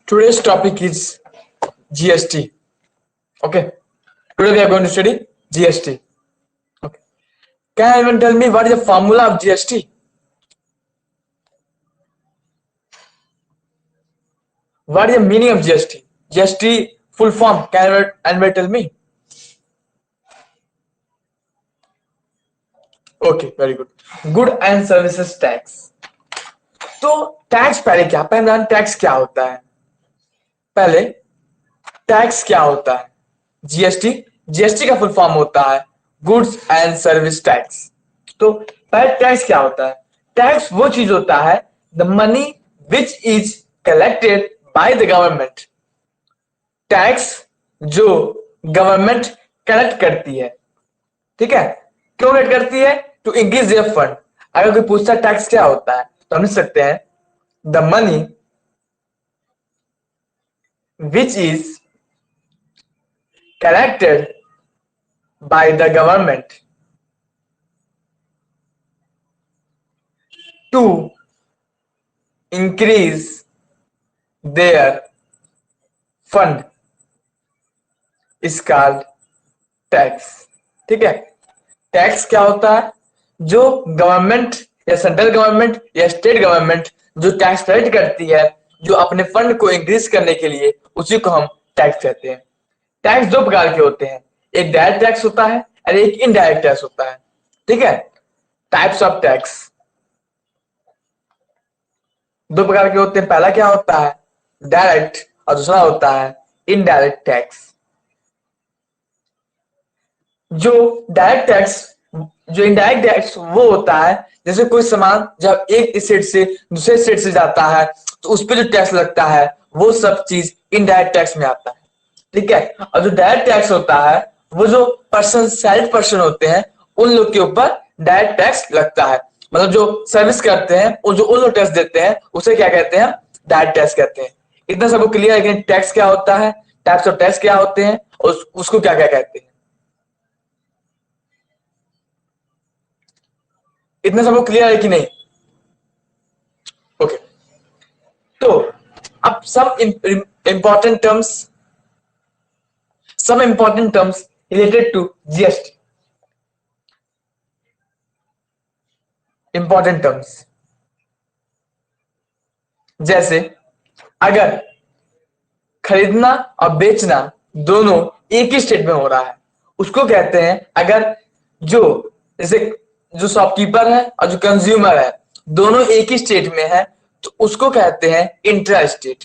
Today's topic is GST. Okay. Today we are going to study GST. Okay. Can anyone tell me what is the formula of GST? What is the meaning of GST? GST full form. Can anyone tell me? Okay, very good. Good and services tax. तो tax पहले क्या पहले tax क्या होता है? पहले tax क्या होता है? जीएसटी जीएसटी का फुल फॉर्म होता है गुड्स एंड सर्विस टैक्स। तो पहले टैक्स क्या होता है? टैक्स वो चीज होता है the money which is collected by the government. Tax जो गवर्नमेंट कलेक्ट करती है, ठीक है? क्यों कलेक्ट करती है? To increase their fund. अगर कोई पूछता है टैक्स क्या होता है तो हम लिख सकते हैं the money which is collected by the government to increase their fund is called tax। ठीक है? टैक्स क्या होता है? जो गवर्नमेंट या सेंट्रल गवर्नमेंट या स्टेट गवर्नमेंट जो टैक्स कलेक्ट करती है, जो अपने फंड को इंक्रीज करने के लिए, उसी को हम टैक्स कहते हैं। टैक्स दो प्रकार के होते हैं, एक डायरेक्ट टैक्स होता है और एक इनडायरेक्ट टैक्स होता है। ठीक है? टाइप्स ऑफ टैक्स दो प्रकार के होते हैं। पहला क्या होता है? डायरेक्ट, और दूसरा होता है इनडायरेक्ट टैक्स। जो डायरेक्ट टैक्स, जो इनडायरेक्ट टैक्स वो होता है जैसे कोई सामान जब एक स्टेट से दूसरे स्टेट से जाता है तो उस पर जो टैक्स लगता है वो सब चीज इनडायरेक्ट टैक्स में आता है। ठीक है? और जो डायरेक्ट टैक्स होता है वो जो पर्सन सैलरीड पर्सन होते हैं उन लोग के ऊपर डायरेक्ट टैक्स लगता है। मतलब जो सर्विस करते हैं और जो उन लोग टैक्स देते हैं उसे क्या कहते हैं? डायरेक्ट टैक्स कहते हैं। इतना सबको क्लियर है कि टैक्स क्या होता है, टाइप्स ऑफ टैक्स क्या होते हैं और उसको क्या क्या कहते हैं? इतना सबको क्लियर है कि नहीं? ओके। तो अब some important terms related to GST। important terms जैसे अगर खरीदना और बेचना दोनों एक ही स्टेट में हो रहा है उसको कहते हैं, अगर जैसे जो शॉपकीपर है और जो कंज्यूमर है दोनों एक ही स्टेट में है तो उसको कहते हैं इंट्रा स्टेट।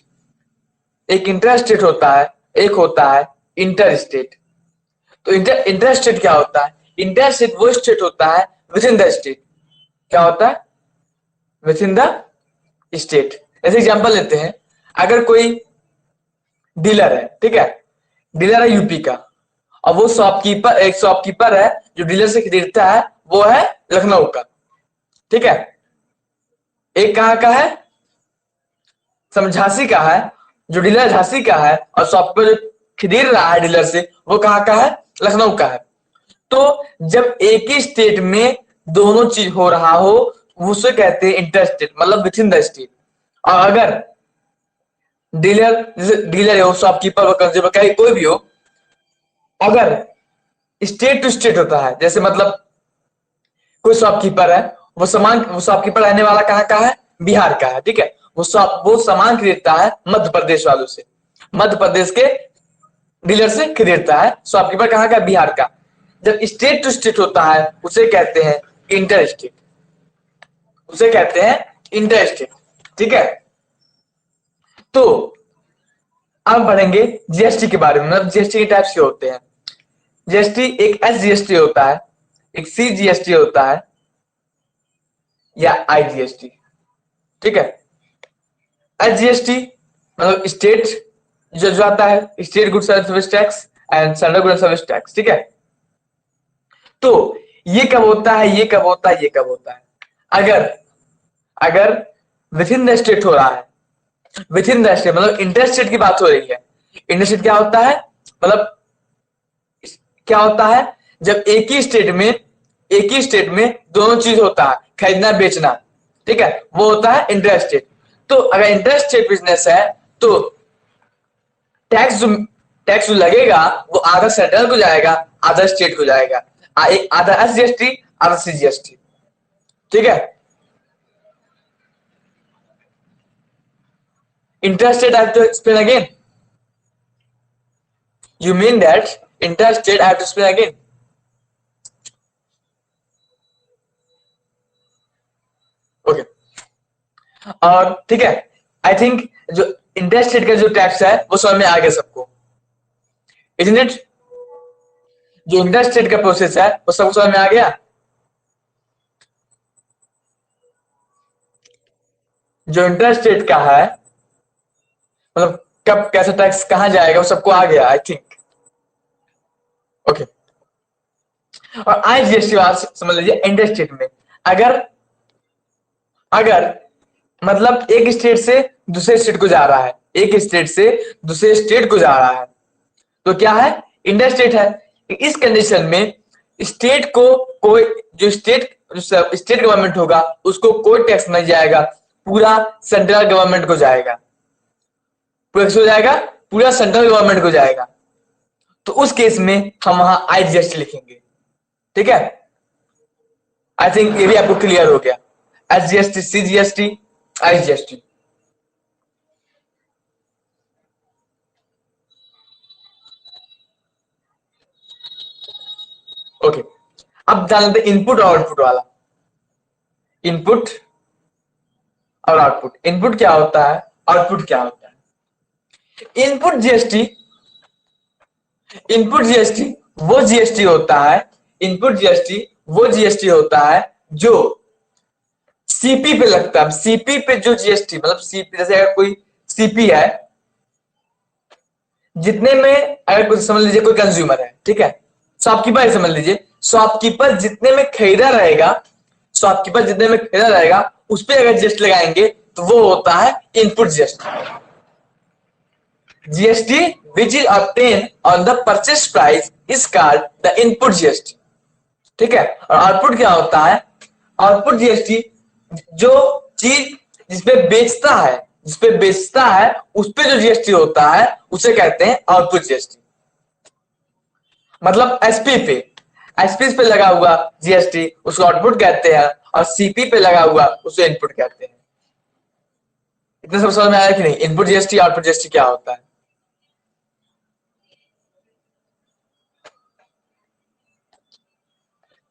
एक इंट्रा स्टेट होता है, एक होता है इंटर स्टेट। तो इंटर स्टेट क्या होता है? इंटर स्टेट वो स्टेट होता है विद इन द स्टेट। क्या होता है? With in the state. ऐसे एग्जांपल लेते हैं, अगर कोई डीलर है, ठीक है, डीलर है यूपी का, और वो एक शॉपकीपर है जो डीलर से खरीदता है वो है लखनऊ का। ठीक है? एक कहां का है? झांसी का है। जो डीलर झांसी का है और शॉपकीपर जो खरीद रहा है डीलर से वो कहां का है? लखनऊ का है। तो जब एक ही स्टेट में दोनों चीज हो रहा हो उसे कहते हैं इंटर स्टेट, मतलब विद इन द स्टेट। और अगर डीलर हो, शॉपकीपर हो, कंज्यूमर का कोई भी हो, अगर स्टेट टू स्टेट होता है, जैसे मतलब कोई शॉपकीपर है, वो शॉपकीपर रहने वाला कहाँ का है? बिहार का है। ठीक है? वो सामान खरीदता है मध्य प्रदेश वालों से, मध्य प्रदेश के डीलर से खरीदता है। शॉपकीपर कहाँ का? बिहार का। जब स्टेट टू स्टेट होता है उसे कहते हैं इंटर स्टेट, उसे कहते हैं इंटर स्टेट। ठीक है? तो अब बढ़ेंगे जीएसटी के बारे में। मतलब जीएसटी के टाइप्स क्या होते हैं? जीएसटी एक एसजीएसटी होता है, एक सीजीएसटी होता है, या आईजीएसटी। ठीक है? एसजीएसटी मतलब स्टेट जो आता है, state goods and service tax and central goods and service tax. ठीक है? तो ये कब होता है, ये कब होता है, ये कब होता है? अगर विद इन द स्टेट हो रहा है, विद इन द स्टेट मतलब इंटर स्टेट की बात हो रही है। इंटर स्टेट क्या होता है? मतलब क्या होता है? जब एक ही स्टेट में दोनों चीज होता है, खरीदना बेचना। ठीक है? वो होता है इंटर स्टेट। तो अगर इंटर स्टेट बिजनेस है तो टैक्स जो लगेगा वो आधा सेंट्रल को जाएगा, आधा स्टेट को जाएगा, आधा SGST, आधा CGST। ठीक है। Interstate I have to explain again. You mean that interstate I have to explain again? Okay. और ठीक है, आई थिंक जो इंटरस्टेट का जो टैक्स है वो समझ में आ गया सबको, isn't it? जो इंटरस्टेट का प्रोसेस है वो सबको समझ में आ गया। जो इंटरस्टेट का है मतलब कब कैसा टैक्स कहां जाएगा वो सबको आ गया आई थिंक। ओके। और IGST वाला समझ लीजिए इंटरस्टेट में अगर अगर मतलब एक स्टेट से दूसरे स्टेट को जा रहा है, एक स्टेट से दूसरे स्टेट को जा रहा है तो क्या है, इंटरस्टेट है। इस कंडीशन में स्टेट को कोई जो स्टेट गवर्नमेंट होगा उसको कोई टैक्स नहीं जाएगा, पूरा सेंट्रल गवर्नमेंट को जाएगा। पूरा किसको जाएगा? पूरा सेंट्रल गवर्नमेंट को जाएगा। तो उस केस में हम वहां IGST लिखेंगे। ठीक है, आई थिंक ये भी आपको क्लियर हो गया। SGST, CGST, IGST। ओके, अब जान लेते इनपुट और आउटपुट वाला। इनपुट और आउटपुट, इनपुट क्या होता है, आउटपुट क्या होता है। इनपुट जीएसटी वो जीएसटी होता है, इनपुट जीएसटी वो जीएसटी होता है जो सीपी पे लगता है। सीपी पे जो जीएसटी मतलब सीपी, जैसे अगर कोई सीपी है, जितने में अगर कुछ समझ लीजिए कोई कंज्यूमर है, ठीक है, शॉपकीपर समझ लीजिए, शॉपकीपर जितने में खरीदा रहेगा, शॉपकीपर जितने में खरीदा रहेगा उस पर अगर जीएसटी लगाएंगे तो वो होता है input GST. GST which is obtain on the purchase price is called the input GST. ठीक है, और आउटपुट क्या होता है, आउटपुट जीएसटी जो चीज जिसपे बेचता है उस पे जो जीएसटी होता है उसे कहते हैं आउटपुट जीएसटी। मतलब एसपी पे लगा हुआ जीएसटी उसको आउटपुट कहते हैं और सीपी पे लगा हुआ उसे इनपुट कहते हैं। इतना सब समझ में आया कि नहीं, इनपुट जीएसटी आउटपुट जीएसटी क्या होता है।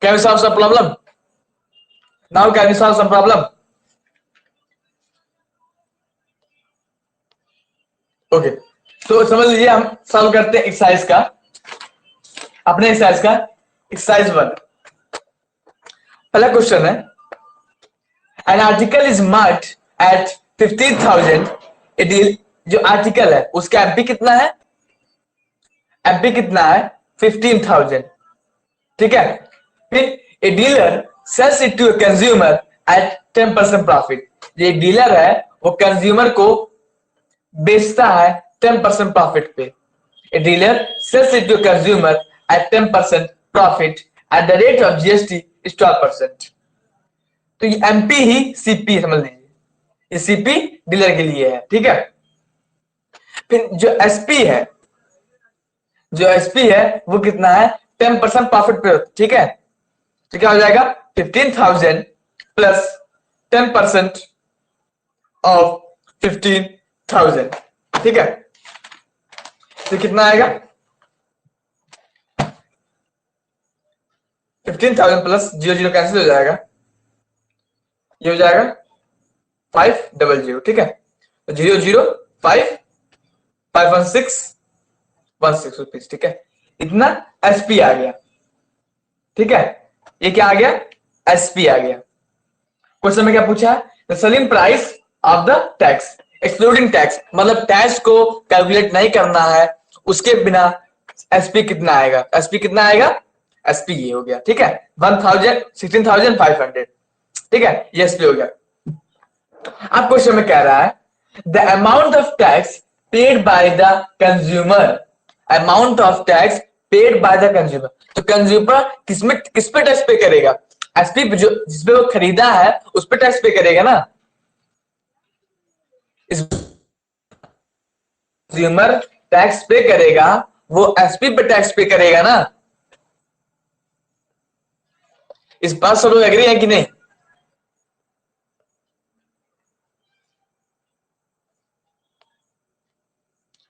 Can we solve some problem? Now can we solve some problem? Okay, तो समझ लीजिए हम सॉल्व करते हैं एक्सरसाइज का, अपने एक्सरसाइज का एक्सरसाइज 1। पहला क्वेश्चन है, an article is marked at 15,000 a deal. जो आर्टिकल है उसका एमपी कितना है, एमपी कितना है 15,000। ठीक है, फिर a dealer sells it to a consumer at 10% profit. ये डीलर है वो कंज्यूमर को बेचता है 10% प्रॉफिट पे। A dealer sells it to consumer at 10% profit at the rate of GST is 12%। तो ये एमपी ही सीपी समझ लीजिए, ये सीपी डीलर के लिए है। ठीक है, फिर जो एसपी है वो कितना है 10% प्रॉफिट पे। ठीक है, तो क्या हो जाएगा 15,000 प्लस 10% ऑफ 15,000। ठीक है, तो कितना आएगा 15,000 प्लस 0 कैंसिल हो जाएगा, ये हो जाएगा 500। ठीक है, तो 0 5 516 रुपीज। ठीक है, इतना एसपी आ गया। ठीक है, ये क्या आ गया, एसपी आ गया। क्वेश्चन में क्या पूछा है, the selling price of the tax excluding tax, मतलब टैक्स को कैलकुलेट नहीं करना है उसके बिना एसपी कितना आएगा, एसपी कितना आएगा, एसपी ये हो गया। ठीक है, 16,500। ठीक है, ये एसपी हो गया। अब क्वेश्चन में कह रहा है the amount of tax paid by the consumer, amount of tax paid by the consumer. तो कंज्यूमर किस पे टैक्स पे करेगा, एसपी पे, जो जिसपे वो खरीदा है उस पे टैक्स पे करेगा ना। इस कंज्यूमर टैक्स पे करेगा वो एसपी पे टैक्स पे करेगा ना। इस बात सब लोग एग्री है कि नहीं?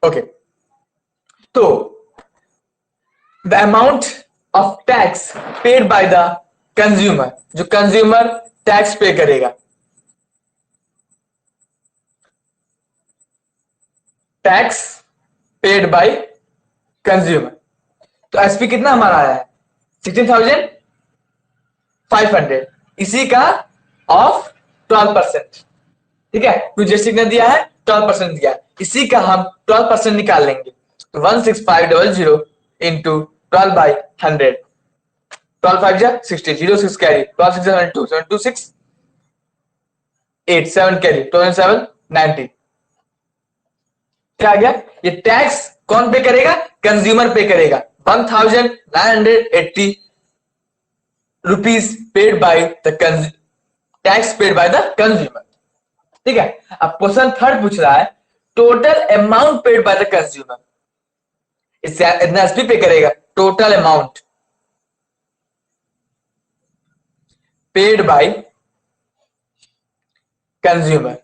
ओके, तो the amount of tax paid by the consumer, जो कंज्यूमर टैक्स पे करेगा, टैक्स पेड बाय कंज्यूमर, तो एसपी कितना हमारा आया है 16,500, इसी का ऑफ 12%। ठीक है, तो जैसे ने दिया है 12% दिया है, इसी का हम 12% निकाल लेंगे। तो 16500 इंटू 12/100, 12 5 जा 60, 0 6 कैरी, 12 6 72, 72 6 8 7 कैरी, 27 90। क्या आ गया? ये टैक्स कौन पे करेगा? कंज्यूमर पे करेगा। 1980 rupees paid by the tax paid by the consumer. ठीक है, अब क्वेश्चन थर्ड पूछ रहा है total amount paid by the consumer, इससे इतना एसपी पे करेगा। Total amount paid by consumer,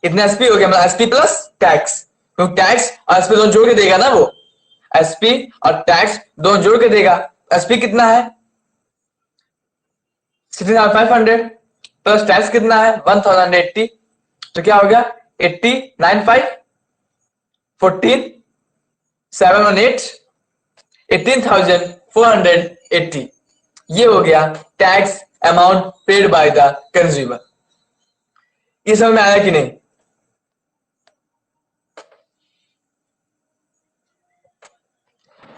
इतना एसपी हो गया, मतलब एसपी प्लस टैक्स, क्योंकि टैक्स और एसपी दोनों जोड़ के देगा ना वो, एसपी और टैक्स दोनों जोड़ के देगा। एसपी कितना है 16,500 प्लस टैक्स कितना है 1080, तो क्या हो गया 80 9 5 14 7 1 8 18,480, ये हो गया tax amount paid by the consumer. ये समझ में आया कि नहीं?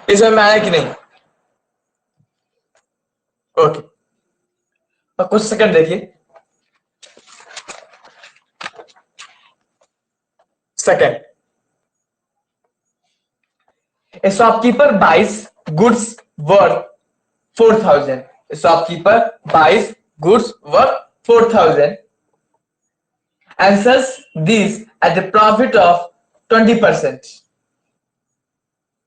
ये समझ में आया कि नहीं? ओके, तो कुछ सेकंड देखिए। Second, a shopkeeper buys goods worth 4,000, a shopkeeper buys goods worth 4,000 and sells these at a profit of 20%।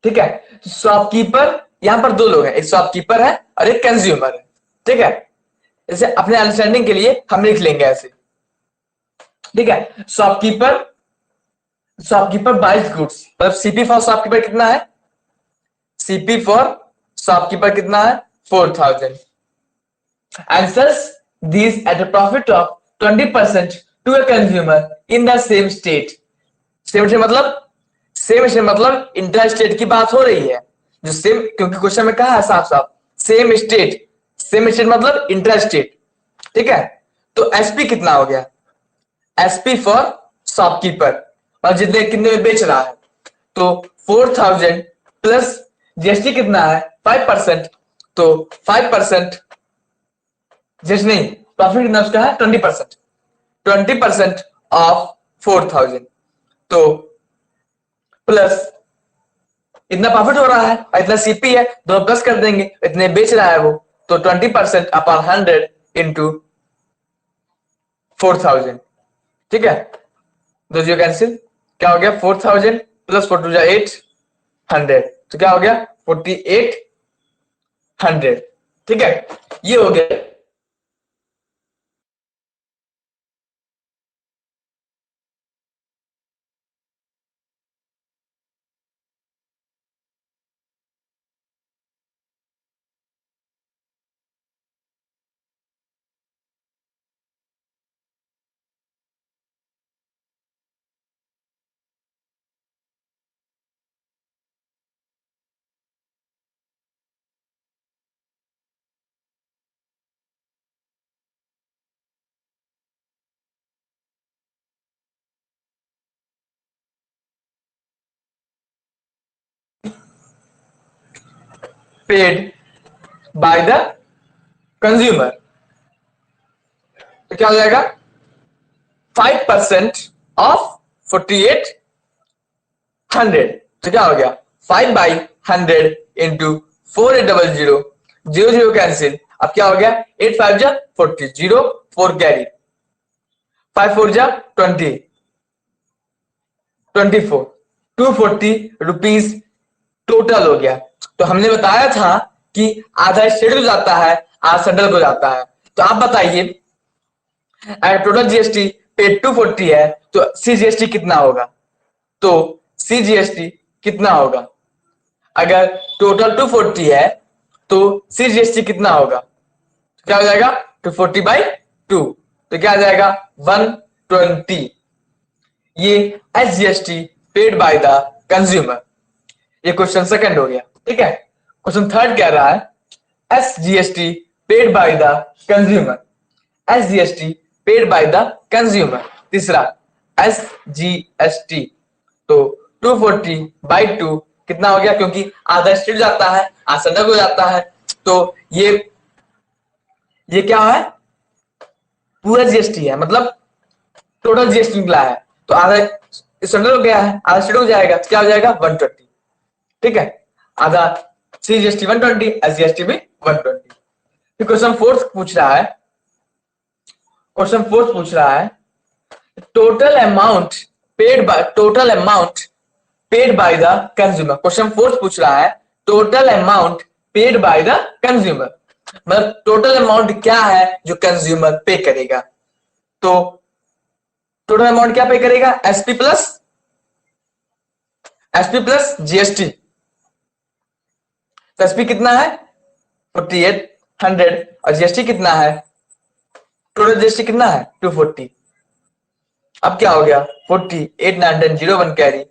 ठीक है, तो शॉपकीपर, यहां पर दो लोग हैं, एक शॉपकीपर है और एक कंज्यूमर है। ठीक है, जैसे अपने अंडरस्टैंडिंग के लिए हम लिख लेंगे ऐसे। ठीक है, शॉपकीपर, शॉपकीपर बाइज गुड्स, मतलब सीपी फॉर शॉपकीपर कितना है, सीपी फॉर शॉपकीपर कितना है 4,000 and sells these at a profit of 20% to a consumer in the same state। Same state मतलब, सेम स्टेट मतलब इंटर स्टेट की बात हो रही है, जो सेम, क्योंकि क्वेश्चन में कहा है साफ साफ सेम स्टेट, सेम स्टेट मतलब इंटर स्टेट। ठीक है, तो एसपी कितना हो गया, एसपी फॉर शॉपकीपर और जितने कितने में बेच रहा है, तो 4,000 प्लस जीएसटी कितना है 5%, तो 5% जीएसटी नहीं, प्रॉफिट कितना उसका है 20%, 20% ऑफ 4,000, तो प्लस इतना प्रॉफिट हो रहा है और इतना सीपी है, दोनों प्लस कर देंगे, इतने बेच रहा है वो, तो 20% अपॉन 100 इंटू 4,000। ठीक है, दो जीरो कैंसिल, क्या हो गया 4,000 प्लस 4 2 800, तो क्या हो गया 4,800। ठीक है, ये हो गया पेड बाय द कंज्यूमर, तो क्या हो जाएगा 5% ऑफ 4,800, तो क्या हो गया 5/100 इंटू 4,800, 0 कैंसिल, अब क्या हो गया 8 5 जा 40, 0 4 कैरी, 5 4 जा 20, 24, ₹240 टोटल हो गया। तो हमने बताया था कि आधा स्टेट को जाता है, आधा सेंट्रल को जाता है। तो आप बताइए, अगर टोटल जीएसटी पेड 240 है तो सीजीएसटी कितना होगा? तो सीजीएसटी कितना होगा? अगर टोटल 240 है तो सीजीएसटी कितना होगा? तो क्या हो जाएगा? 240/2, तो क्या आ जाएगा? 120। ये SGST paid by the consumer. ये क्वेश्चन सेकंड हो गया, ठीक है। क्वेश्चन थर्ड कह रहा है SGST paid by the consumer. SGST paid by the consumer. तीसरा एसजीएसटी, तो 240/2 कितना हो गया? क्योंकि आधा स्टेट जाता है, आधा सेंट्रल को जाता है, तो ये क्या है? पूरा जीएसटी है, मतलब टोटल जीएसटी निकला है। तो आधा सेंट्रल हो गया है, आधा स्टेट हो जाएगा, तो क्या हो जाएगा? 120, ठीक है। आधा सीजीएसटी 120, एसजीएसटी भी 120। फिर क्वेश्चन फोर्थ पूछ रहा है, total amount paid by the consumer. Question fourth पूछ रहा है total amount paid by the consumer, मतलब टोटल अमाउंट क्या है जो कंज्यूमर पे करेगा। तो टोटल अमाउंट क्या पे करेगा? SP plus GST. तो एसपी कितना है? 4800, और जीएसटी कितना है? टोटल जीएसटी कितना है? 240। अब क्या हो गया? 48,901 कैरी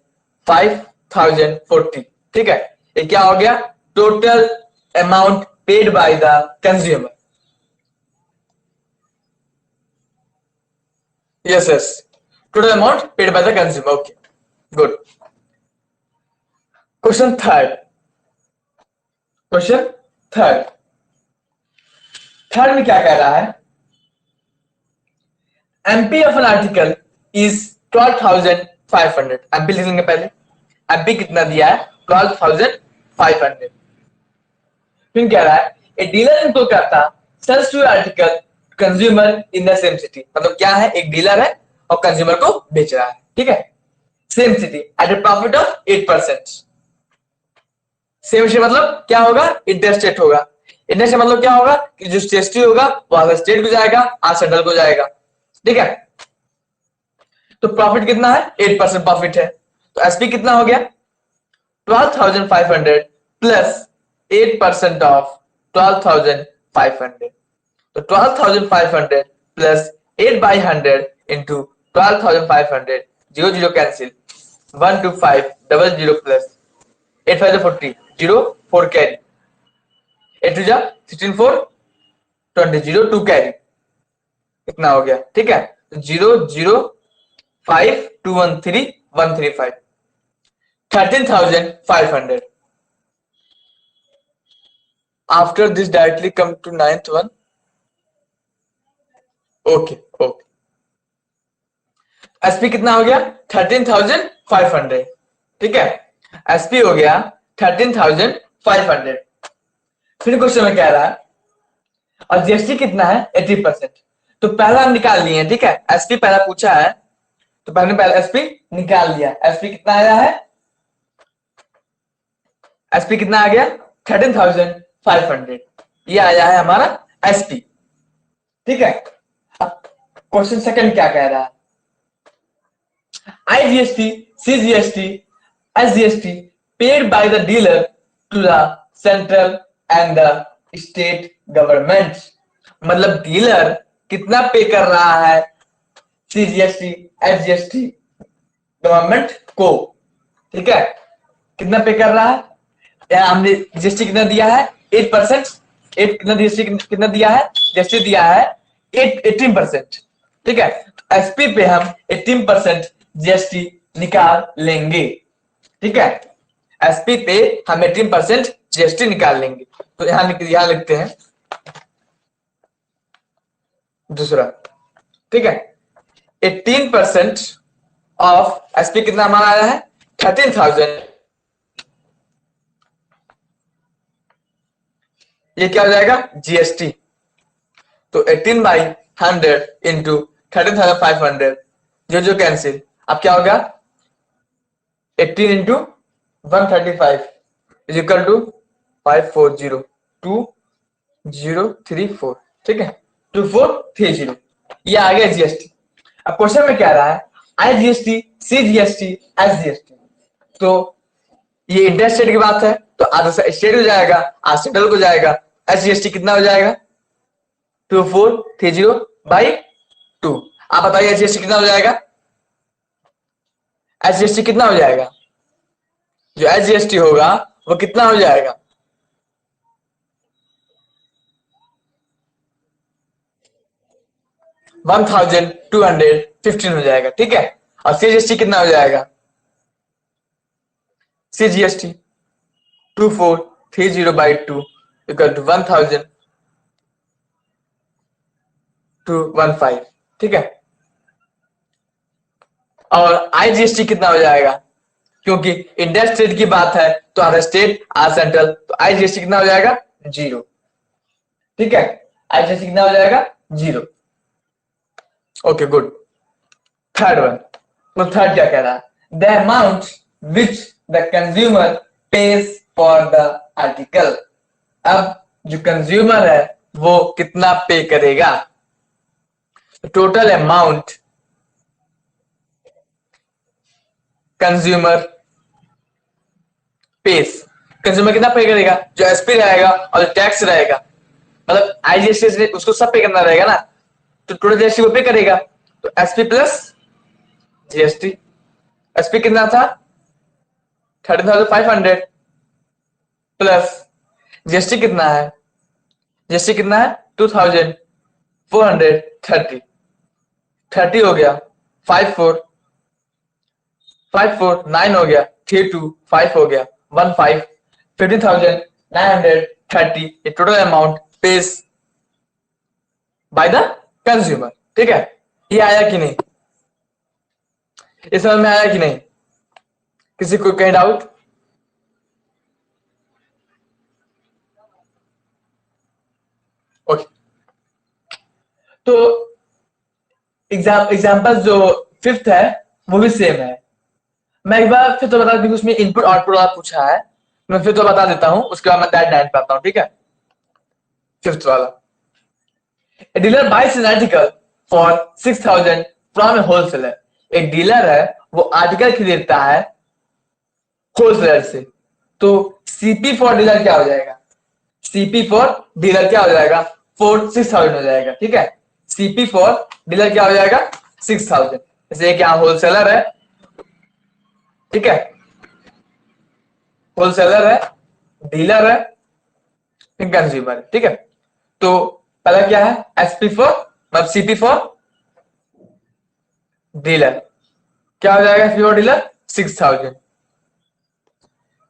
5040, ठीक है। ये क्या हो गया? Total amount paid by the consumer. Yes, total amount paid by the consumer. Okay, good. Question third में क्या कह रहा है? MP of N article is 12,500। MP लिखेंगे पहले। एमपी कितना दिया है? 12,500। फिर कह रहा है a dealer in Kolkata sells to article consumer in the same city. मतलब क्या है? एक डीलर है और कंज्यूमर को बेच रहा है, ठीक है, same city at a profit of 8%। Same city मतलब क्या होगा? इंटरस्टेट होगा। इंटरस्टेट मतलब क्या होगा? कि जो जीएसटी होगा वो आधा स्टेट को जाएगा, आधा सेंट्रल को जाएगा, ठीक है। तो प्रॉफिट कितना है? 8% प्रॉफिट है। तो एसपी कितना हो गया? 12,500 प्लस 8% ऑफ 12,500। तो 12,500 plus 8/100 into 12,500, 0 0 cancel, 125 00 plus 8 5 40, 0 4 carry, 8 2 16 4 20, 0 2 carry, इतना हो गया, ठीक है। 0 0 5 2 1 3 1 3 5, 13,500। After this directly come to 9th one। Okay, SP कितना हो गया? 13,500, ठीक है। एसपी हो गया 13,500। फिर क्वेश्चन में कह रहा है और जीएसटी कितना है? 80%। तो पहला हम निकाल लिए, ठीक है। एसपी पहला पूछा है तो पहले एसपी निकाल लिया। एसपी कितना आया है? एसपी कितना आ गया? 13,500। ये आया है हमारा एसपी, ठीक है। अब क्वेश्चन सेकंड क्या कह रहा है? IGST, CGST, SGST paid by the dealer to the central and the state government. मतलब डीलर कितना पे कर रहा है? सीजीएसटी, एसजीएसटी गवर्नमेंट को, ठीक है। कितना पे कर रहा है? यहाँ हमने जीएसटी कितना दिया है? 8%। कितना जीएसटी कितना दिया है? जीएसटी दिया है 18%, ठीक है। एसपी पे हम 18% जीएसटी निकाल लेंगे, ठीक है। एसपी पे हम 18% जीएसटी निकाल लेंगे। तो यहां लिखते हैं दूसरा, ठीक है। 18% ऑफ एसपी कितना हमारा आया है? 13,000। ये क्या हो जाएगा? जीएसटी। तो 18/100 इंटू 13,500, जो कैंसिल। अब क्या होगा? 18 इंटू 135 इज इक्वल टू 5402034, ठीक है, 2430। ये आ गया जीएसटी। अब क्वेश्चन में क्या रहा है, आईजीएसटी, सीजीएसटी, एसजीएसटी। तो ये इंटर स्टेट की बात है, तो आधा स्टेट हो जाएगा, आधा सेंट्रल को जाएगा। एसजीएसटी कितना हो जाएगा, 2430/2। आप बताइए एसजीएसटी कितना हो जाएगा, एसजीएसटी कितना हो जाएगा, जो एसजीएसटी होगा वो कितना हो जाएगा, $1215 हो जाएगा, ठीक है। और सीजीएसटी कितना हो जाएगा, सीजीएसटी 2430/2 इक्वल टू 1215, ठीक है। और आईजीएसटी कितना हो जाएगा, क्योंकि इंडिया स्टेट की बात है तो आधा स्टेट आधा सेंट्रल, तो आईजीएसटी कितना हो जाएगा, 0, ठीक है। आईजीएसटी कितना हो जाएगा, 0। Okay good. थर्ड वन, तो थर्ड क्या कह रहा है, the amount which the consumer page for the article. अब जो कंज्यूमर है वो कितना पे करेगा, total amount consumer page, consumer कितना पे करेगा, जो एसपी रहेगा और जो टैक्स रहेगा, मतलब आईजीएसटी उसको सब पे करना रहेगा ना, तो टोटल जीएसटी वो पे करेगा। तो एसपी प्लस जीएसटी, एसपी कितना था 13,500 प्लस जीएसटी कितना है, जीएसटी कितना है 2,430, 30 हो गया, 54 9 हो गया, 325 हो गया, 15 15,930 ये total amount page bye the consumer, ठीक है। ये आया कि नहीं, ये समझ में आया कि नहीं, किसी को कहीं डाउट? ओके, तो एग्जाम्पल जो फिफ्थ है वो भी सेम है। मैं एक बार फिर तो बता दूं, उसमें इनपुट आउटपुट वाला पूछा है, मैं फिर तो बता देता हूं, उसके बाद मैं दैट नाइन पे आता हूं, ठीक है। फिफ्थ वाला, A dealer buys an article for 6,000 from a wholesaler. एक डीलर है वो आर्टिकल खरीदता है होलसेलर से, तो सीपी फॉर डीलर क्या हो जाएगा, सीपी फॉर डीलर क्या हो जाएगा, 6,000 हो जाएगा, ठीक है। सीपी फॉर डीलर क्या हो जाएगा, 6,000। जैसे एक यहाँ होलसेलर है, ठीक है, होलसेलर है, डीलर है, कंज्यूमर है, ठीक है। तो पहला क्या है, एसपी फॉर मतलब सीपी फॉर डीलर क्या हो जाएगा, SP for dealer 6,000,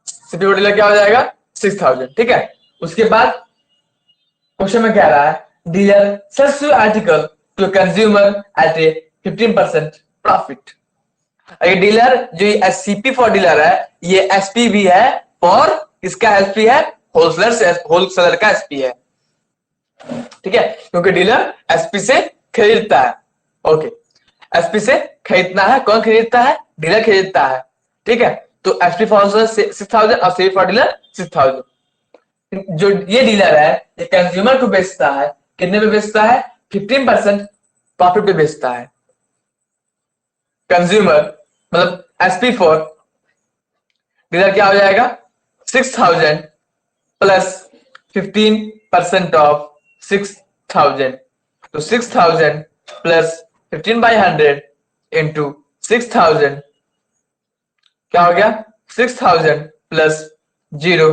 CP for dealer क्या हो जाएगा 6,000, ठीक है। उसके बाद क्वेश्चन में कह रहा है, dealer sells article to consumer at a 15% profit. ये डीलर जो सीपी फॉर डीलर है, ये एसपी भी है, और इसका एसपी है होलसेलर से, होलसेलर का एसपी है, ठीक है, क्योंकि डीलर एसपी से खरीदता है। ओके, एसपी से खरीदना है, कौन खरीदता है, डीलर खरीदता है, ठीक है। तो एसपी फॉर होलसेलर 6,000 और सीपी फॉर डीलर 6,000। जो ये डीलर है ये कंज्यूमर को बेचता है, कितने पे बेचता है, 15% प्रॉफिट पे बेचता है। कंज्यूमर मतलब एसपी फॉर डीलर क्या हो जाएगा, 6,000 प्लस 15% ऑफ 6,000, तो 6,000 प्लस 15/100 इंटू 6,000 क्या हो गया, 6,000 प्लस 0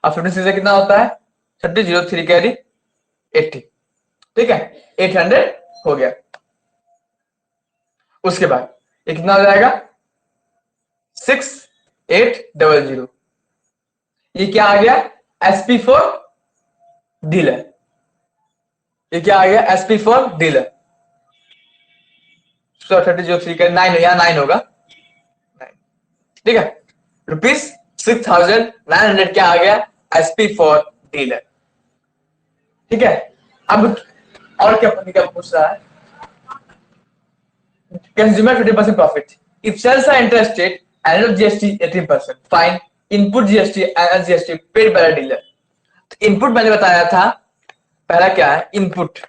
और 15 से कितना होता है 30, 0 3 कैरी 80, ठीक है, 800 हो गया। उसके बाद ये कितना हो जाएगा 6,800, ये क्या आ गया, एसपी फॉर डीलर, ये क्या आ गया, एसपी फॉर डीलर। 30, 0 3 का 9 यहां 9 होगा, ठीक है, ₹6,900 क्या आ गया, एसपी फॉर डीलर, ठीक है। अब और क्या पूछ रहा है, consumer 50% profit, if sales are interested annual GST 18%, fine. Input GST and GST paid by dealer. तो इनपुट मैंने बताया था, पहला क्या है, इनपुट,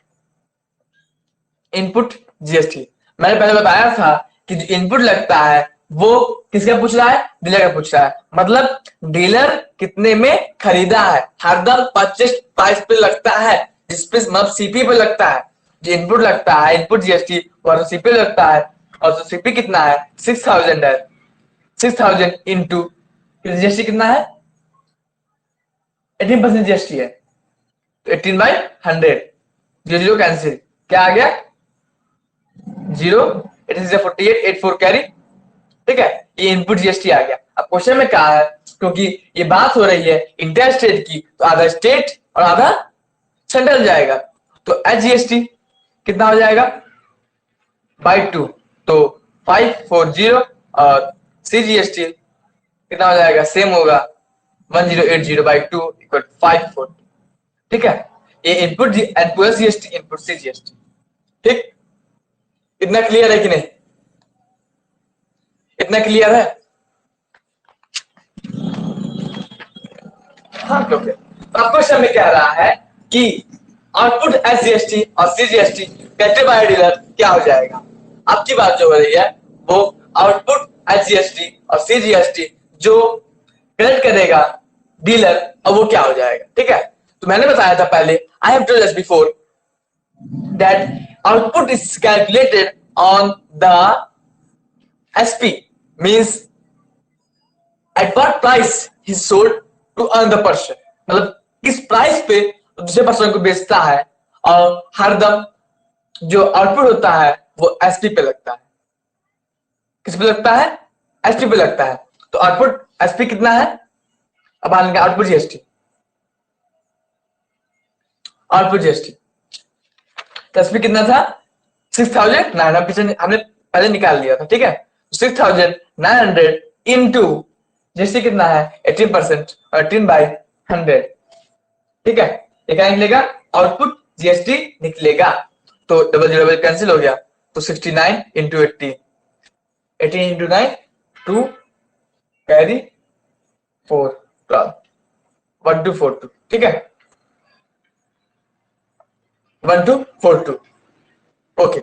इनपुट जीएसटी मैंने पहले बताया था कि जो इनपुट लगता है वो किसका पूछ रहा है, डीलर का पूछ रहा है। मतलब डीलर कितने में खरीदा है, हरदम परचेज प्राइस पे लगता है, जिसपे मतलब सीपी पे लगता है। जो इनपुट लगता है, इनपुट जीएसटी, वो सीपी लगता है। और तो सीपी कितना है, 6000 है। 6000 इंटू जीएसटी कितना है, 18% जीएसटी है, तो 18/100, 0 कैंसिल, क्या आ गया, 0, 4884 कैरी। ठीक है, ये इनपुट जीएसटी आ गया। अब क्वेश्चन में कहा है, क्योंकि ये बात हो रही है इंटर स्टेट की, तो आधा स्टेट और आधा सेंट्रल जाएगा। तो एच जीएसटी कितना हो जाएगा, बाई 2, तो 540, और सी जीएसटी कितना हो जाएगा, सेम होगा, 1080/2 इक्वल 540। ठीक है, ये input GST, input C GST. ठीक, इतना क्लियर है कि नहीं, इतना क्लियर है। हाँ, ओके। अब क्वेश्चन में कह रहा है कि आउटपुट एस जीएसटी और C GST collected by dealer क्या हो जाएगा। आपकी बात जो हो रही है वो आउटपुट एस जीएसटी और सी जीएसटी जो कलेक्ट करेगा डीलर, और वो क्या हो जाएगा। ठीक है, तो मैंने बताया था पहले, I have told us before that output is calculated on the SP, means at what price he sold to earn the person. मतलब किस प्राइस पे दूसरे पर्सन को बेचता है, और हरदम जो आउटपुट होता है वो एसपी पे लगता है। किस पे लगता है, एसपी पे लगता है। तो आउटपुट एसपी कितना है, अब आएंगे आउटपुट जीएसटी, आउटपुट जीएसटी तो एसपी कितना था, 6000, हमने पहले निकाल लिया था। ठीक है, 6900 इंटू जीएसटी कितना है, 18%, और 18/100। ठीक है, ये क्या निकलेगा, आउटपुट जीएसटी निकलेगा। तो डबल जीरो कैंसिल हो गया, तो 69 इंटू 18, 18 इंटू 9, 2 कैरी 4, 12, 1242। ठीक है, 1242, ओके,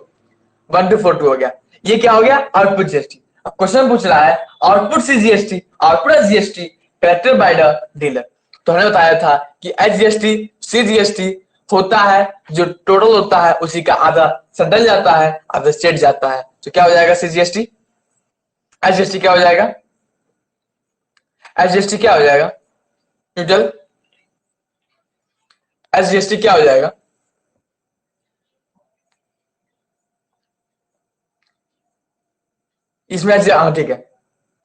1242 हो गया। ये क्या हो गया, आउटपुट जीएसटी। अब क्वेश्चन पूछ रहा है output C GST, output S GST collected by the dealer. तो हमने बताया था कि एच जीएसटी सी जीएसटी होता है, जो टोटल होता है उसी का आधा सेंट्रल जाता है, आधा स्टेट जाता है। तो क्या हो जाएगा, सी जीएसटी, एच जीएसटी क्या हो जाएगा, एच जीएसटी क्या हो जाएगा, टोटल एच जीएसटी क्या हो जाएगा, इसमें हाँ ठीक है,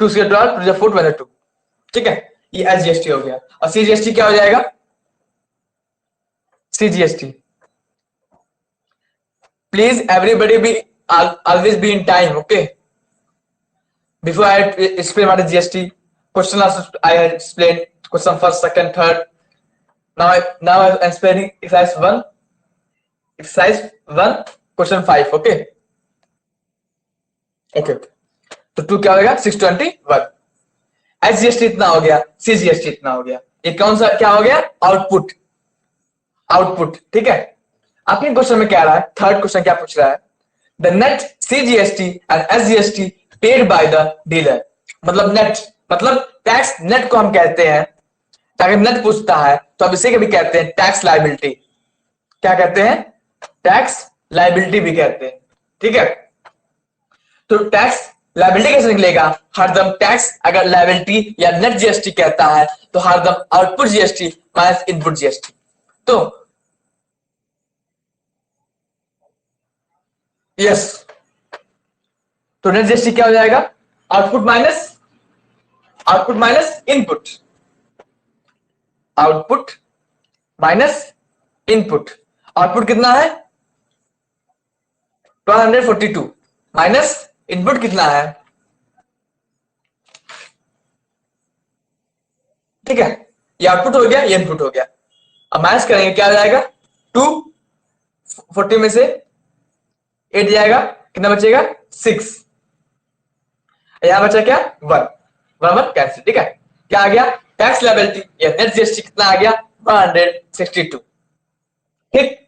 2 से 12 टू 4 22। ठीक है, ये एच जीएसटी हो गया। और सी जीएसटी क्या हो जाएगा, C GST, please everybody be always be in time, okay? Before I explain what is GST, question also I had explained question first, second, third. Now I'm explaining exercise 1, question 5, okay? Okay. तो 2 क्या होगा, 621। H GST इतना हो गया, C GST इतना हो गया। ये कौन सा क्या हो गया, आउटपुट, आउटपुट। ठीक है, आपके क्वेश्चन में क्या रहा है, थर्ड क्वेश्चन क्या पूछ रहा है, the net C GST and S GST paid by the dealer. मतलब नेट, मतलब टैक्स नेट को हम कहते हैं, अगर नेट पूछता है तो अब इसे भी कहते हैं टैक्स लायबिलिटी। क्या कहते हैं, टैक्स लायबिलिटी भी कहते हैं। ठीक है, तो टैक्स लायबिलिटी कैसे निकलेगा, हरदम टैक्स अगर लायबिलिटी या नेट जीएसटी कहता है तो हरदम output GST minus input GST. तो यस, तो नेट जीएसटी क्या हो जाएगा, output minus input, output minus input. Output कितना है 1242 माइनस इनपुट कितना है। ठीक है, ये आउटपुट हो गया, ये इनपुट हो गया। अब माइनस करेंगे, क्या हो जाएगा, 240 में से 8 जाएगा, कितना बचेगा, 6, यहां बचा क्या, 1। वन वन कैंसिल, ठीक है। क्या आ गया, टैक्स लायबिलिटी या नेट जीएसटी कितना आ गया, 162। ठीक,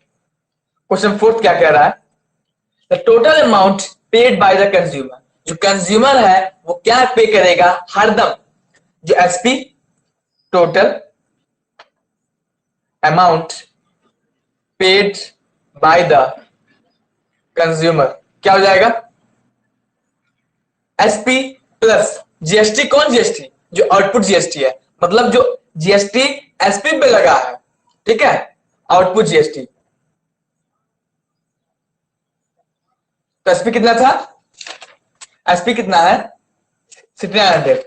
क्वेश्चन फोर्थ क्या कह रहा है, the total amount paid by the consumer, जो कंज्यूमर है वो क्या पे करेगा हरदम, जो SP total amount paid by the consumer क्या हो जाएगा, एसपी प्लस जीएसटी। कौन जीएसटी, जो आउटपुट जीएसटी है, मतलब जो जीएसटी एसपी पे लगा है, ठीक है, आउटपुट जीएसटी। तो एसपी कितना था, एसपी कितना है 6900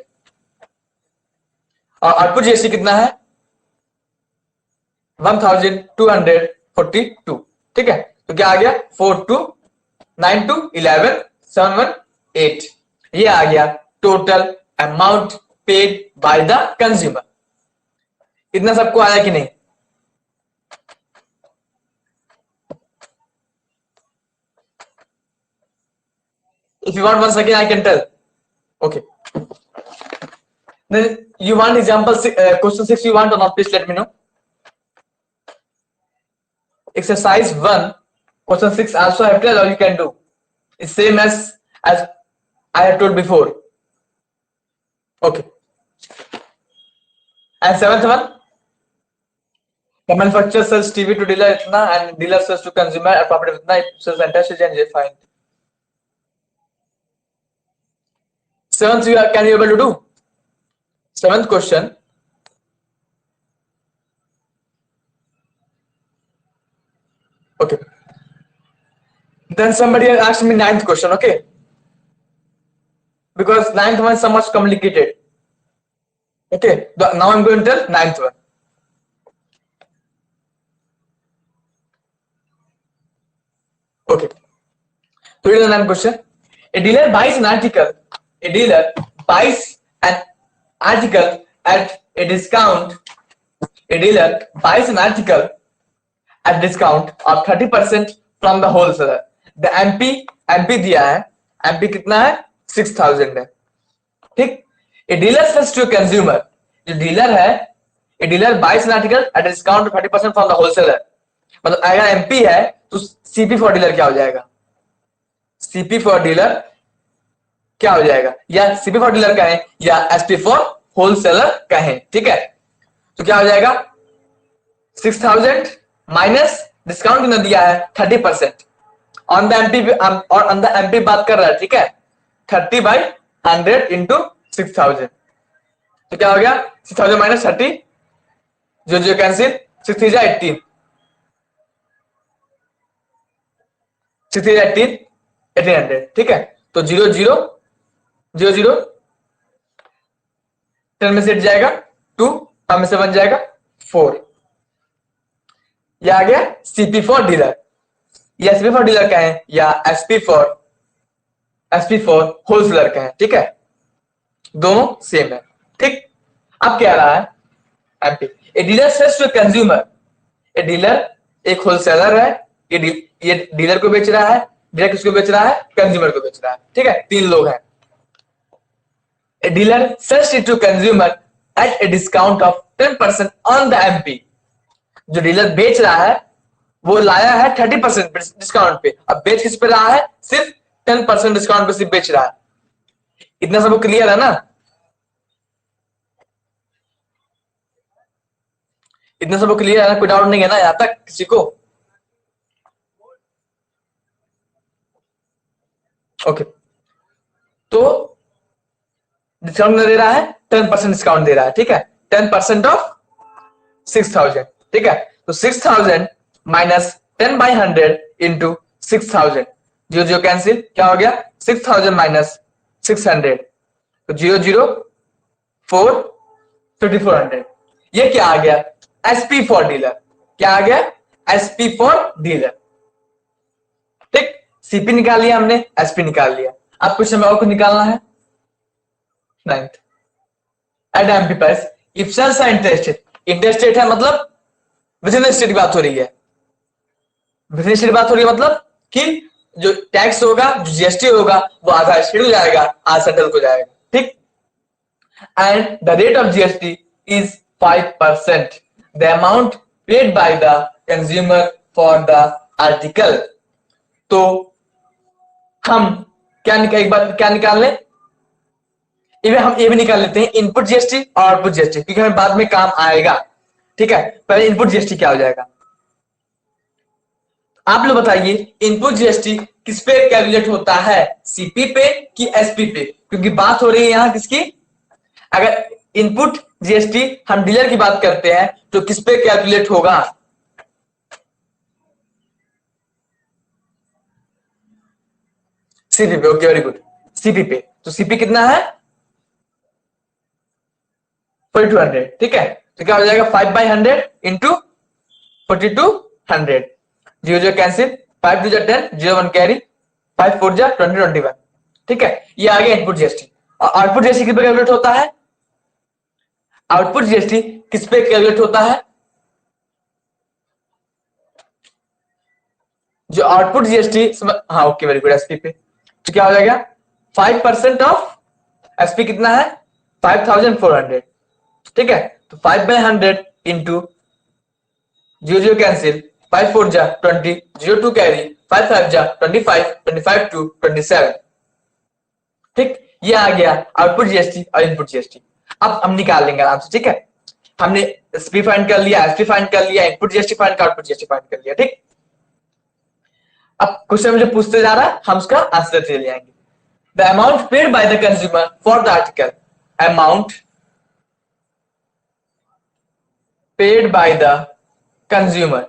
और आउटपुट जीएसटी कितना है 1242, ठीक है। तो क्या आ गया 4292 11 718, ये आ गया total amount paid by the consumer. इतना सबको आया कि नहीं, if you want once again I can tell, okay, then you want example question 6 you want or not, please let me know. Exercise 1 question 6 also I have tell or you can do, it's same as I have told before, okay. And seventh one, the manufacturer sells TV to dealer itna and dealer sells to consumer at property itna, it sells entire stage and they find. Seventh you are, can you able to do? Seventh question, okay. Then somebody has asked me ninth question, okay, because ninth one is so much complicated, okay. Now I'm going to tell ninth one. Okay, so here's the ninth question. A dealer buys an article. A dealer buys an article at a discount. A dealer buys an article at discount of 30% from the wholesaler. The MP दिया है, MP कितना है 6000 है, ठीक। A dealer sells to a consumer, जो dealer है, a dealer buys an article at a discount of 30% from the wholesaler, मतलब अगर MP है तो CP फॉर डीलर क्या हो जाएगा, CP फॉर डीलर क्या हो जाएगा, या CP फॉर डीलर कहें या SP फॉर होलसेलर कहें, ठीक है। तो क्या हो जाएगा 6000 माइनस डिस्काउंट कितना दिया है 30% ऑन द एमपी, और ऑन द एमपी बात कर रहा है, ठीक है, 30/100 इंटू 6000, तो क्या हो गया 6000 माइनस 30, जो कैंसिल, 6 3 18, 6 3 18 1800, ठीक है। तो 0 0 0 0 10 में से 8 जाएगा 2, 5 में से 1 जाएगा 4, यह आ गया सीपी फॉर डीलर, या एसपी फॉर डीलर कहें या एसपी फॉर होलसेलर कहें, ठीक है, दोनों सेम है, ठीक। अब क्या रहा है MP, a dealer sells to consumer, a dealer एक होलसेलर है, ये डीलर को बेच रहा है, डीलर किसको बेच रहा है, कंज्यूमर को बेच रहा है, ठीक है, 3 लोग हैं। A dealer sells it to consumer at a discount of 10% on the MP, जो डीलर बेच रहा है वो लाया है 30% डिस्काउंट पे, अब बेच किस पे रहा है, सिर्फ 10% डिस्काउंट पे सिर्फ बेच रहा है। इतना सबको क्लियर है ना, इतना सबको क्लियर है ना, कोई डाउट नहीं है ना यहां तक किसी को, ओके। तो डिस्काउंट दे रहा है 10% डिस्काउंट दे रहा है, ठीक है, 10% ऑफ 6000, ठीक है। तो 6000 माइनस 10/100 इंटू 6000, जो कैंसिल, क्या हो गया 6000 माइनस 600, तो 0 0 4 5400, ये क्या आ गया एसपी फॉर डीलर, क्या आ गया एसपी फॉर डीलर, ठीक। सीपी निकाल लिया हमने, एसपी निकाल लिया, अब कुछ समय और को निकालना है। 9th at MP price if sales are interested, interested है मतलब विद इन स्टेट की बात हो रही है, विद इन स्टेट बात हो रही है मतलब कि जो टैक्स होगा, जो जीएसटी होगा वो आधा स्टेट को जाएगा, आधा सेंट्रल को जाएगा, ठीक। and the rate of GST is 5%. The amount paid by the consumer for the article. तो हम क्या निकाल लें? हम ये भी निकाल लेते हैं इनपुट जीएसटी और आउटपुट जीएसटी, क्योंकि हमें बाद में काम आएगा। ठीक है, पहले इनपुट जीएसटी क्या हो जाएगा आप लोग बताइए। इनपुट जीएसटी किस पे कैलकुलेट होता है, सीपी पे कि एसपी पे? क्योंकि बात हो रही है यहां किसकी, अगर इनपुट जीएसटी हम डीलर की बात करते हैं तो किस पे कैलकुलेट होगा? सीपी पे। ओके, वेरी गुड, सीपी पे। तो सीपी कितना है? 4200। ठीक है, तो क्या हो जाएगा 5/100 इंटू 4200। 0 cancel, 5 2 10, 0 1 carry, 5 4 20 21। ठीक है, ये आ गया इनपुट जीएसटी। और आउटपुट जीएसटी किस पे कैलकुलेट होता है? आउटपुट जीएसटी किस पे कैलकुलेट होता है? जो आउटपुट जीएसटी, हाँ ओके वेरी गुड, एसपी पे। तो क्या हो जाएगा 5% ऑफ एसपी कितना है? 5400। ठीक है, तो 5/100 इंटू 0 कैंसिल, 5 4 जा 20, 0 2 कैरी, 5 5 जा 25, 25 2 27। ठीक, ये आ गया आउटपुट जीएसटी और इनपुट जीएसटी। अब हम निकाल लेंगे आराम से। ठीक है, हमने एसपी फाइंड कर लिया, एसपी फाइंड कर लिया, इनपुट जीएसटी फाइंड कर, आउटपुट जीएसटी फाइंड कर लिया। ठीक, अब क्वेश्चन मुझे पूछते जा रहा है, हम उसका आंसर दे ले आएंगे। The amount paid by the consumer for the article, amount paid by the consumer.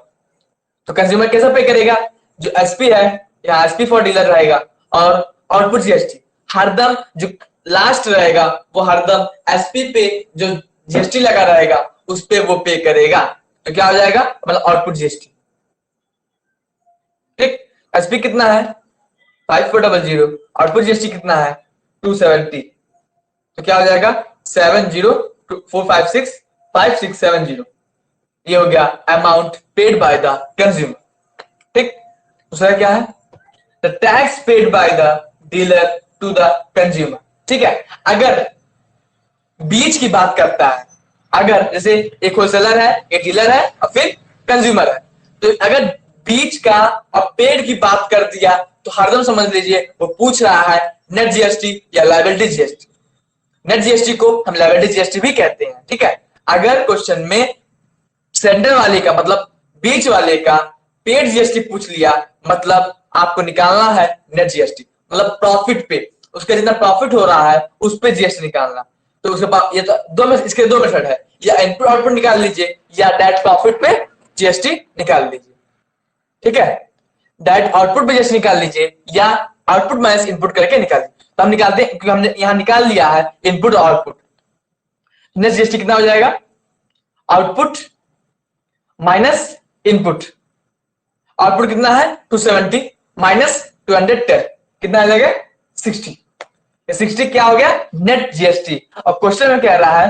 तो कंज्यूमर कैसा पे करेगा? जो एसपी है या एसपी फॉर डीलर रहेगा, और आउटपुट जीएसटी हरदम जो लास्ट रहेगा वो हरदम एसपी पे जो जीएसटी लगा रहेगा उस पे वो पे करेगा। तो क्या हो जाएगा, मतलब आउटपुट जीएसटी। ठीक, एसपी कितना है 5400, आउटपुट जीएसटी कितना है 270। तो क्या हो जाएगा 70456567। ये हो गया amount paid by the consumer. ठीक, दूसरा क्या है? The tax paid by the dealer to the consumer. ठीक है, अगर बीच की बात करता है, अगर जैसे एक होलसेलर है, एक डीलर है और फिर कंज्यूमर है, तो अगर बीच का और पेड की बात कर दिया तो हरदम समझ लीजिए वो पूछ रहा है नेट जीएसटी या लायबिलिटी जीएसटी। नेट जीएसटी को हम लायबिलिटी जीएसटी भी कहते हैं। ठीक है, अगर क्वेश्चन में सेंटर वाले का मतलब बीच वाले का पेड जीएसटी पूछ लिया, मतलब आपको निकालना है नेट जीएसटी, मतलब प्रॉफिट पे, उसका जितना प्रॉफिट हो रहा है उस पे जीएसटी निकालना। तो उसके पास ये तो इसके दो मेथड है, या इनपुट आउटपुट निकाल लीजिए या डायरेक्ट प्रॉफिट पे जीएसटी निकाल लीजिए। ठीक है, डायरेक्ट आउटपुट पे जीएसटी निकाल लीजिए या आउटपुट माइनस इनपुट करके निकाल लीजिए। तो हम निकालते हैं, क्योंकि हमने यहां निकाल लिया है इनपुट और आउटपुट। नेट जीएसटी कितना हो जाएगा? Output minus input. आउटपुट कितना है 270 माइनस 210, कितना आ जाएगा 60। 60 क्या हो गया नेट जीएसटी। और क्वेश्चन में कह रहा है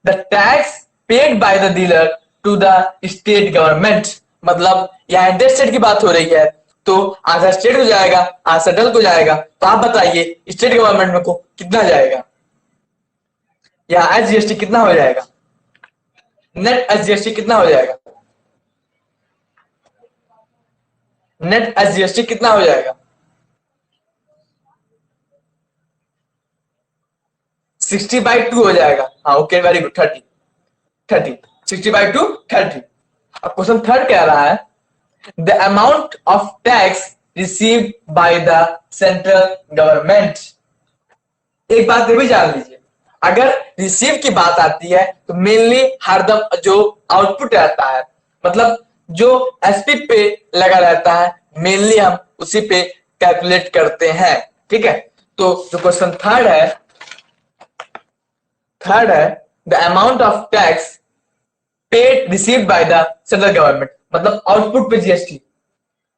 the tax paid by the dealer to the state government, मतलब यहां इंटर स्टेट की बात हो रही है, तो आधा स्टेट को जाएगा आधा सेंट्रल को जाएगा। तो आप बताइए स्टेट गवर्नमेंट में को कितना जाएगा, या एसजीएसटी कितना हो जाएगा? नेट एसजीएसटी कितना हो जाएगा? नेट एसजीएसटी कितना हो जाएगा? 60/2 हो जाएगा। हाँ ओके वेरी गुड, 30 60/2 30। अब क्वेश्चन थर्ड कह रहा है the amount of tax received by the central government. एक बात ये भी जान लीजिए, अगर रिसीव की बात आती है तो मेनली हरदम जो आउटपुट रहता है, मतलब जो एसपी पे लगा रहता है, मेनली हम उसी पे कैलकुलेट करते हैं। ठीक है, तो जो क्वेश्चन थर्ड है the amount of tax paid received by the central government, मतलब आउटपुट पे जीएसटी।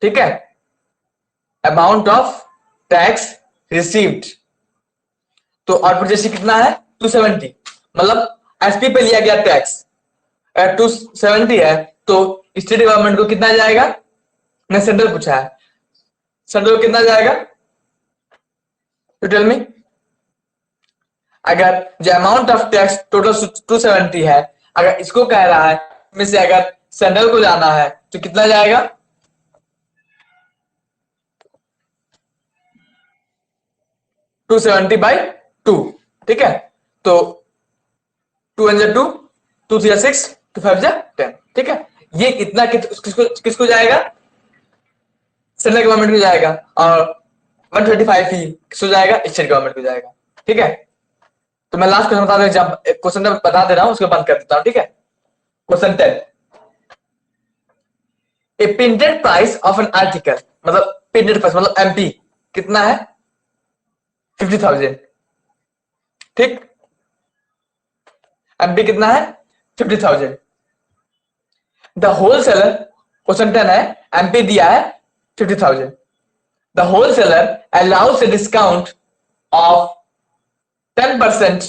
ठीक है, अमाउंट ऑफ टैक्स रिसीव्ड, तो आउटपुट जीएसटी कितना है 270, मतलब एसपी पे लिया गया टैक्स 270 है, तो स्टेट गवर्नमेंट को कितना जाएगा? मैं सेंट्रल पूछा है, सेंट्रल को कितना जाएगा? To tell me. अगर जो अमाउंट ऑफ टैक्स टोटल 270 है, अगर इसको कह रहा है में से अगर सैंडल को जाना है तो कितना जाएगा? 270/2, ठीक है। तो 2 2, 2 3 6, 2 5 10, ठीक है। ये इतना किसको जाएगा? सेंट्रल गवर्नमेंट को जाएगा, और 135 ही किसको जाएगा? स्टेट गवर्नमेंट को जाएगा, ठीक है। तो मैं लास्ट क्वेश्चन क्वेश्चन बता दे रहा हूं, उसको बंद कर देता हूं, ठीक है। Question 10, A printed price of an article, मतलब प्रिंटेड प्राइस मतलब एमपी कितना है? 50,000, ठीक। एमपी कितना है? 50,000। द होलसेलर, क्वेश्चन 10 है, एमपी दिया है 50,000। The wholesaler allows a discount of 10%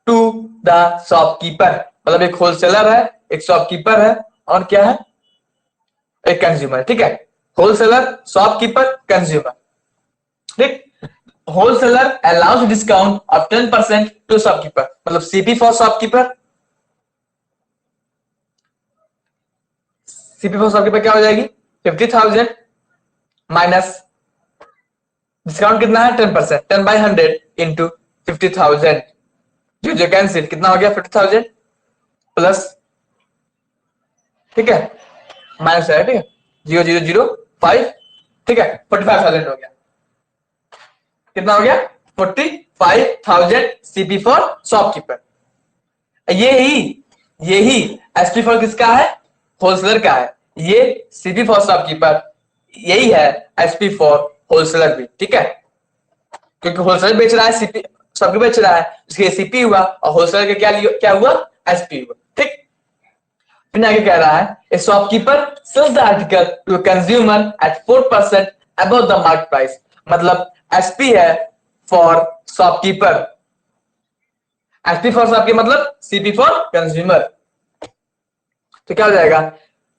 to the shopkeeper, मतलब एक होलसेलर है, एक शॉपकीपर है, और क्या है? एक कंज्यूमर, ठीक है। होलसेलर, शॉपकीपर, कंज्यूमर, ठीक। Wholesaler allows discount of 10% to shopkeeper, मतलब CP for shopkeeper. CP for shopkeeper क्या हो जाएगी? 50,000 माइनस डिस्काउंट कितना है? 10%, 10/100 इंटू 50,000, जो कैंसिल, कितना हो गया? 50,000 प्लस, ठीक है, माइनस है, ठीक है, 0,005, ठीक है, 45,000 हो गया। कितना हो गया? 45,000 सीपी फॉर शॉपकीपर। यही एसपी फॉर किसका है? होलसेलर का है। ये सीपी फॉर शॉपकीपर, यही है एसपी फॉर होलसेलर भी, ठीक है। क्योंकि होलसेलर बेच रहा है, सीपी शॉपकीपर बेच रहा है, इसके सीपी हुआ, और होलसेलर का क्या हुआ? एसपी हुआ, ठीक। फिर आगे कह रहा है, a shopkeeper sells the article to a consumer at 4% above the market price, मतलब एसपी है for shopkeeper, SP for shopkeeper मतलब सीपी फॉर कंज्यूमर। तो क्या हो जाएगा?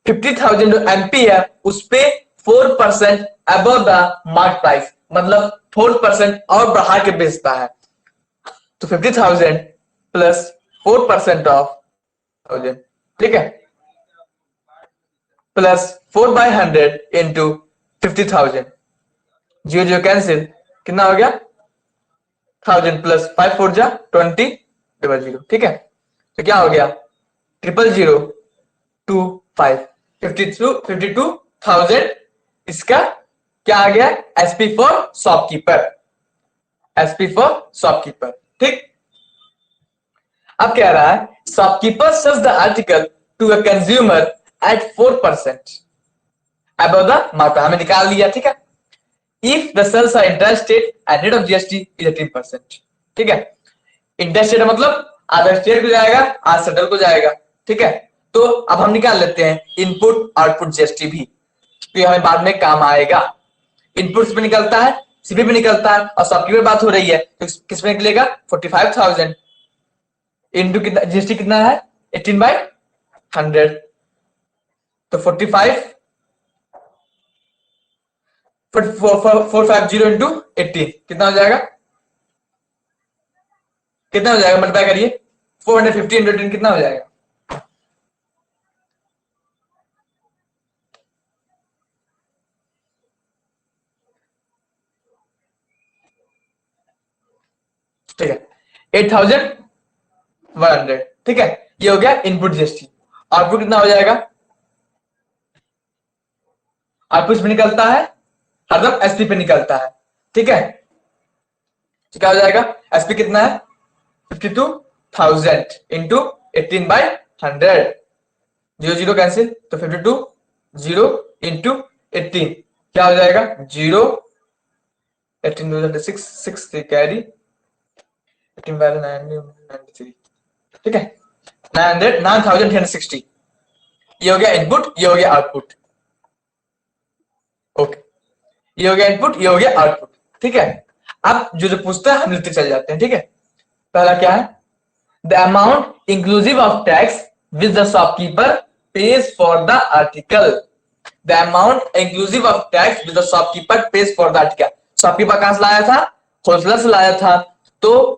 50,000 जो एमपी है उस पे 4% अबव द मार्केट प्राइस, मतलब 4% और बढ़ा के बेचता है। तो 50,000 प्लस 4% ऑफ 1000, ठीक है, प्लस 4/100 इंटू 50,000, 0 कैंसिल, कितना हो गया? 1000 प्लस 5 4 जा 20 00, ठीक है। तो क्या हो गया? 00025, 52,000 इसका क्या आ गया? SP for shopkeeper, SP for shopkeeper, ठीक। अब कह रहा है, shopkeeper sells the article to a consumer at 4% above the market, हमें निकाल लिया, ठीक है। If the sales are interested at rate of GST is 18%, ठीक है। इंटरेस्टेड मतलब आधा स्टेट को जाएगा, आधा सेंट्रल को जाएगा, ठीक है। तो अब हम निकाल लेते हैं इनपुट आउटपुट जीएसटी भी, तो हमें बाद में काम आएगा। इनपुट पे निकलता है, सीपी पे निकलता है, और शॉपकीपर बात हो रही है तो किस पे निकलेगा? 45,000 इंटू कितना? जीएसटी कितना है? 18/100, तो 450 इंटू 18 कितना हो जाएगा? कितना हो जाएगा? मल्टीप्लाई करिए, 450 इंटू 18 कितना हो जाएगा? ठीक है, 8,100, ठीक है। ये हो गया इनपुट जीएसटी। आउटपुट कितना हो जाएगा? आउटपुट पे निकलता है, हरदम एसपी पे निकलता है, ठीक है। तो क्या हो जाएगा? एसपी कितना है? 52,000 इंटू 18/100, 0 कैंसिल, तो 52 0 इंटू 18 क्या हो जाएगा? 0 18 6 कैरी 18/993, ठीक है, 9,360। ये हो गया इनपुट, ये हो गया आउटपुट, ओके। ये हो गया इनपुट, ये हो गया आउटपुट, ठीक है। अब जो पूछता है हम लिखते चल जाते हैं, ठीक है। पहला क्या है? The amount inclusive of tax which the shopkeeper page for the article, the amount inclusive of tax which the shopkeeper page for the article. Shopkeeper कहां से लाया था? होलसेलर से लाया था, तो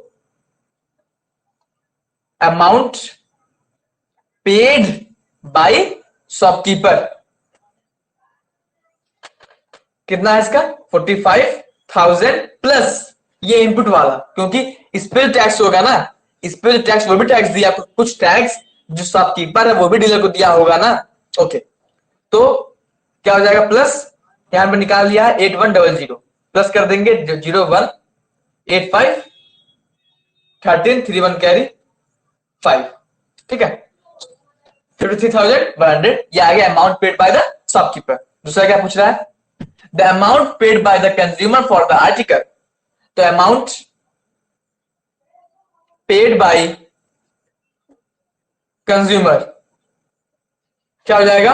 अमाउंट पेड बाय शॉपकीपर, कितना है इसका 45,000 प्लस ये इनपुट वाला, क्योंकि इस पे टैक्स होगा ना, इस पे टैक्स वो भी टैक्स दिया, कुछ टैक्स जो शॉपकीपर है वो भी डीलर को दिया होगा ना। ओके, तो क्या हो जाएगा प्लस, यहां पे निकाल लिया है 8100 प्लस कर देंगे 0185 13 31 कैरी 5, ठीक है 53,100 ये आ गया amount paid by the shopkeeper. दूसरा क्या पूछ रहा है, the amount paid by the consumer for the article, तो अमाउंट पेड बाय कंज्यूमर क्या हो जाएगा,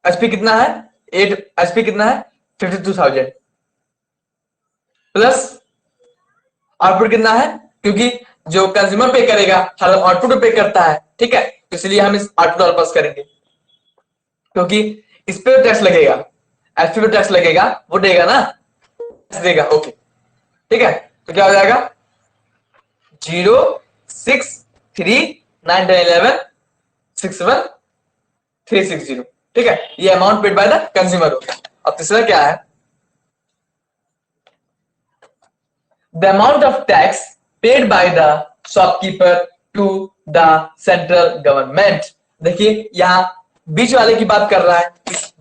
एचपी कितना है 8, एचपी कितना है 52,000 प्लस आउटपुट कितना है, क्योंकि जो कंज्यूमर पे करेगा हर आउटपुट पे करता है, ठीक है, इसलिए हम इस आउटपुट वाले पास करेंगे, क्योंकि इस पे टैक्स लगेगा, एचपी पे टैक्स लगेगा, वो देगा ना, देगा। ओके ठीक है, तो क्या हो जाएगा 0 6 3 9 10 11 6 1 3 6 0, ठीक है, ये amount paid by the consumer हो गया। अब तीसरा क्या है, the amount of tax paid by the shopkeeper to the central government. देखिए यहां बीच वाले की बात कर रहा है,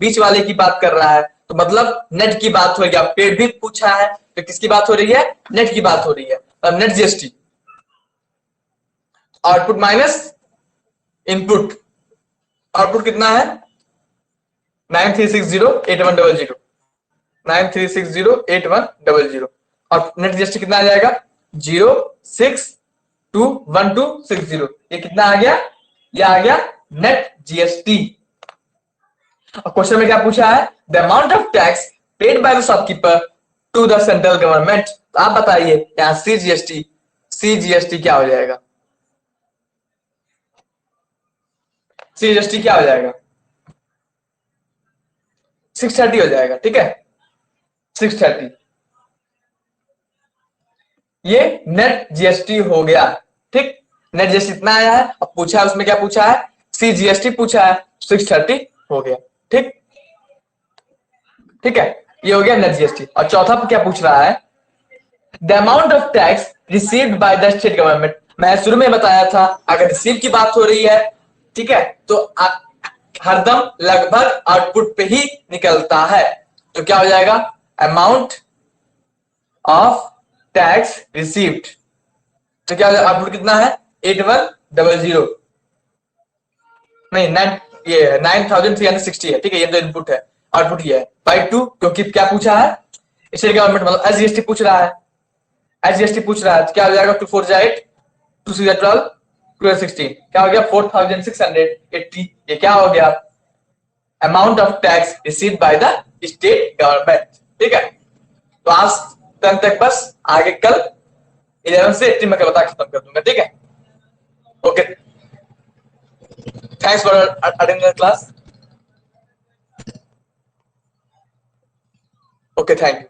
बीच वाले की बात कर रहा है, तो मतलब नेट की बात हो रही है, पेड भी पूछा है तो किसकी बात हो रही है, नेट की बात हो रही है। अब net GST, output minus input, output कितना है 93608100 93608100 और नेट जीएसटी कितना आ जाएगा 06212260, ये कितना आ गया, ये आ गया नेट जीएसटी। और क्वेश्चन में क्या पूछा है, the amount of tax paid by the shopkeeper to the central government, तो आप बताइए यहां सीजीएसटी क्या हो जाएगा, सीजीएसटी क्या हो जाएगा 630 हो जाएगा, ठीक है 630, ये नेट जीएसटी हो गया, ठीक, नेट जीएसटी इतना आया है, अब पूछा है उसमें क्या पूछा है, सीजीएसटी पूछा है, 630 हो गया, ठीक, ठीक है, ये हो गया नेट जीएसटी। और चौथा क्या पूछ रहा है, the amount of tax received by the state government, मैं शुरू में बताया था अगर रिसीव की बात हो रही है, ठीक है, तो हरदम लगभग आउटपुट पे ही निकलता है, तो क्या हो जाएगा अमाउंट ऑफ टैक्स रिसीव्ड, तो क्या हो जाएगा आउटपुट कितना है 8100 नहीं 9360 है, ठीक है, ये तो इनपुट है, आउटपुट ये है बाई 2, क्योंकि क्या पूछा है स्टेट गवर्नमेंट मतलब एसजीएसटी पूछ रहा है, एसजीएसटी पूछ रहा है, तो क्या हो जाएगा 2 4 जा 8 2 6 12 2 16, क्या हो गया 4680, ये क्या हो गया amount of tax received by the state government, ठीक है। तो आज 10 तक बस, आगे कल 11 से 18 में बता खत्म कर दूंगा, ठीक है। Okay, thanks for attending the class. Okay, thank you.